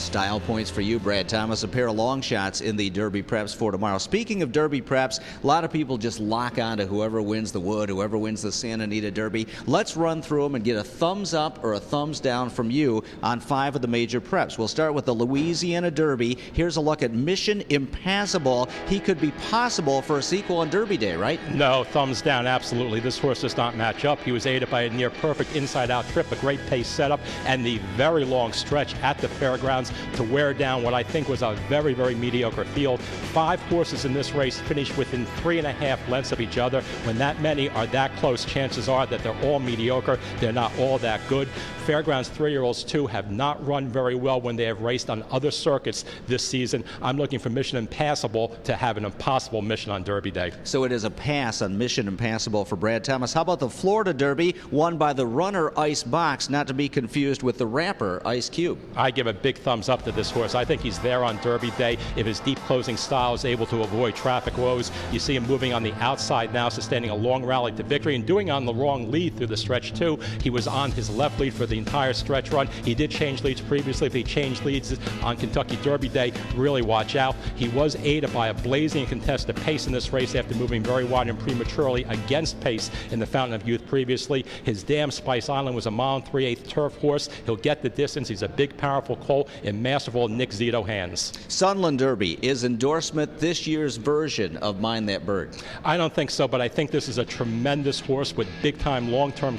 Style points for you, Brad Thomas. A pair of long shots in the Derby preps for tomorrow. Speaking of Derby preps, a lot of people just lock on to whoever wins the Wood, whoever wins the Santa Anita Derby. Let's run through them and get a thumbs up or a thumbs down from you on 5 of the major preps. We'll start with the Louisiana Derby. Here's a look at Mission Impassable. He could be possible for a sequel on Derby Day, right? No, thumbs down, absolutely. This horse does not match up. He was aided by a near-perfect inside-out trip, a great pace setup, and the very long stretch at the fairgrounds to wear down what I think was a very, very mediocre field. 5 horses in this race finished within 3.5 lengths of each other. When that many are that close, chances are that they're all mediocre. They're not all that good. Fairgrounds 3-year-olds, too, have not run very well when they have raced on other circuits this season. I'm looking for Mission Impassable to have an impossible mission on Derby Day. So it is a pass on Mission Impassable for Brad Thomas. How about the Florida Derby, won by the runner Ice Box, not to be confused with the rapper Ice Cube? I give a big thumbs up to this horse. I think he's there on Derby Day. If his deep closing style is able to avoid traffic woes, you see him moving on the outside now, sustaining a long rally to victory and doing on the wrong lead through the stretch too. He was on his left lead for the entire stretch run. He did change leads previously. If he changed leads on Kentucky Derby Day, really watch out. He was aided by a blazing contested pace in this race after moving very wide and prematurely against pace in the Fountain of Youth previously. His dam Spice Island was a 1 3/8 turf horse. He'll get the distance. He's a big, powerful colt in masterful Nick Zito hands. Sunland Derby, is endorsement this year's version of Mind That Bird? I don't think so, but I think this is a tremendous horse with big-time, long-term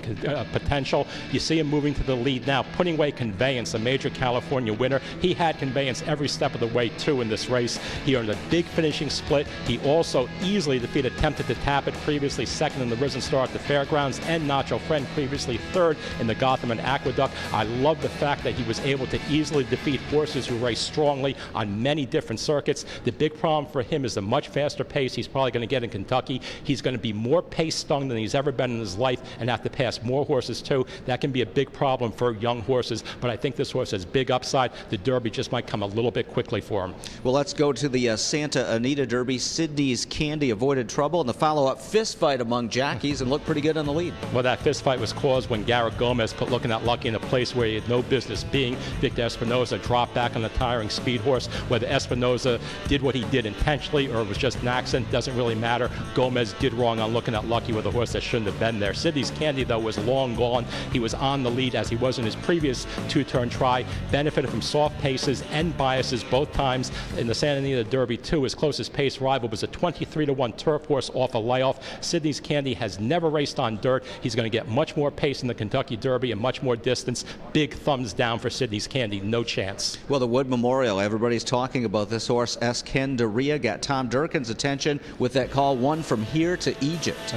potential. You see him moving to the lead now, putting away Conveyance, a major California winner. He had Conveyance every step of the way, too, in this race. He earned a big finishing split. He also easily defeated Tempted to Tap It, previously second in the Risen Star at the Fairgrounds, and Nacho Friend, previously third in the Gotham and Aqueduct. I love the fact that he was able to easily defeat horses who race strongly on many different circuits. The big problem for him is the much faster pace he's probably going to get in Kentucky. He's going to be more pace-stung than he's ever been in his life and have to pass more horses, too. That can be a big problem for young horses, but I think this horse has big upside. The Derby just might come a little bit quickly for him. Well, let's go to the Santa Anita Derby. Sydney's Candy avoided trouble in the follow-up fist fight among jockeys and looked pretty good on the lead. Well, that fist fight was caused when Garrett Gomez put Looking at Lucky in a place where he had no business being. Victor Espinoza dropped back on the tiring speed horse. Whether Espinoza did what he did intentionally or it was just an accident doesn't really matter. Gomez did wrong on Looking at Lucky with a horse that shouldn't have been there. Sydney's Candy, though, was long gone. He was on the lead as he was in his previous 2-turn try. Benefited from soft paces and biases both times. In the Santa Anita Derby, too, his closest pace rival was a 23-1 turf horse off a layoff. Sydney's Candy has never raced on dirt. He's going to get much more pace in the Kentucky Derby and much more distance. Big thumbs down for Sydney's Candy. No chance. Well, the Wood Memorial, everybody's talking about this horse. Escandaria got Tom Durkin's attention with that call, One from Here to Egypt.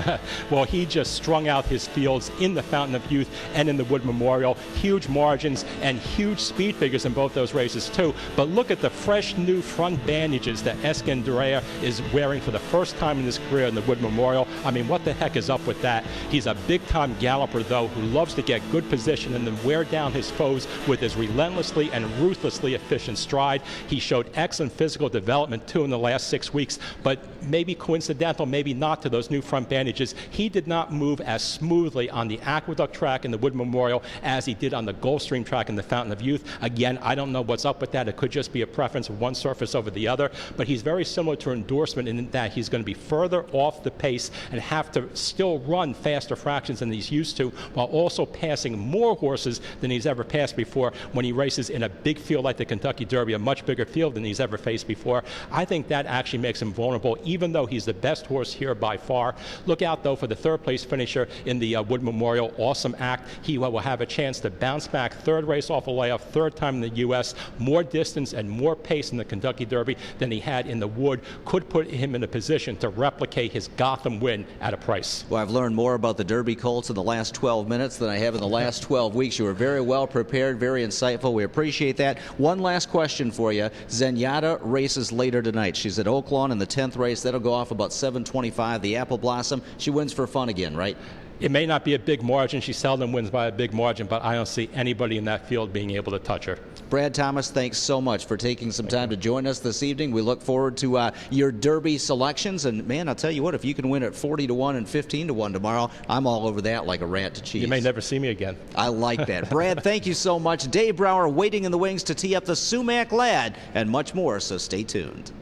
Well, he just strung out his fields in the Fountain of Youth and in the Wood Memorial. Huge margins and huge speed figures in both those races, too. But look at the fresh new front bandages that Escandaria is wearing for the first time in his career in the Wood Memorial. I mean, what the heck is up with that? He's a big-time galloper, though, who loves to get good position and then wear down his foes with his relentlessly and ruthlessly efficient stride. He showed excellent physical development, too, in the last 6 weeks, but maybe coincidental, maybe not, to those new front bandages. He did not move as smoothly on the Aqueduct track in the Wood Memorial as he did on the Gulfstream track in the Fountain of Youth. Again, I don't know what's up with that. It could just be a preference of one surface over the other, but he's very similar to Endorsement in that he's going to be further off the pace and have to still run faster fractions than he's used to, while also passing more horses than he's ever passed before when he races in a big field like the Kentucky Derby, a much bigger field than he's ever faced before. I think that actually makes him vulnerable, even though he's the best horse here by far. Look out, though, for the third-place finisher in the Wood Memorial, Awesome Act. He will have a chance to bounce back. Third race off a layoff, third time in the U.S., more distance and more pace in the Kentucky Derby than he had in the Wood. Could put him in a position to replicate his Gotham win at a price. Well, I've learned more about the Derby colts in the last 12 minutes than I have in the last 12 weeks. You were very well prepared, very insightful. We appreciate that. One last question for you. Zenyatta races later tonight. She's at Oaklawn in the 10th race. That'll go off about 7:25. The Apple Blossom. She wins for fun again, right? It may not be a big margin. She seldom wins by a big margin, but I don't see anybody in that field being able to touch her. Brad Thomas, thanks so much for taking some time to join us this evening. We look forward to your Derby selections. And, man, I'll tell you what, if you can win at 40-1 and 15-1 tomorrow, I'm all over that like a rat to cheese. You may never see me again. I like that. Brad, thank you so much. Dave Brower waiting in the wings to tee up the Sumac Lad and much more, so stay tuned.